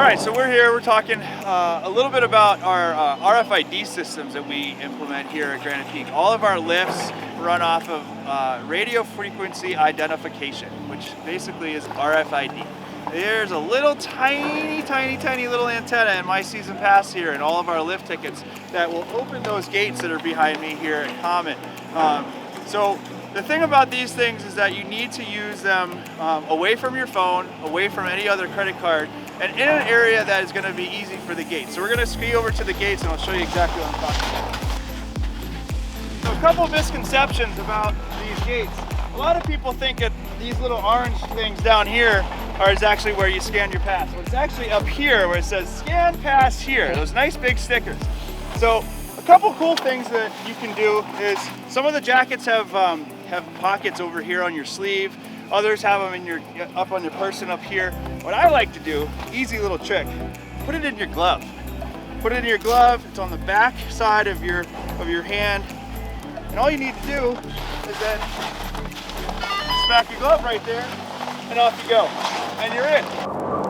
right, so we're here, we're talking a little bit about our RFID systems that we implement here at Granite Peak. All of our lifts run off of radio frequency identification, which basically is RFID. There's a little tiny little antenna in my season pass here and all of our lift tickets that will open those gates that are behind me here at Comet. So the thing about these things is that you need to use them away from your phone, away from any other credit card, and in an area that is going to be easy for the gates. So we're going to ski over to the gates and I'll show you exactly what I'm talking about. So a couple of misconceptions about these gates. A lot of people think that these little orange things down here is actually where you scan your pass. Well, it's actually up here where it says scan pass here, those nice big stickers. So a couple cool things that you can do is some of the jackets have pockets over here on your sleeve. Others have them up on your person up here. What I like to do, easy little trick, put it in your glove. Put it in your glove, it's on the back side of your hand. And all you need to do is then smack your glove right there and off you go. And you're in.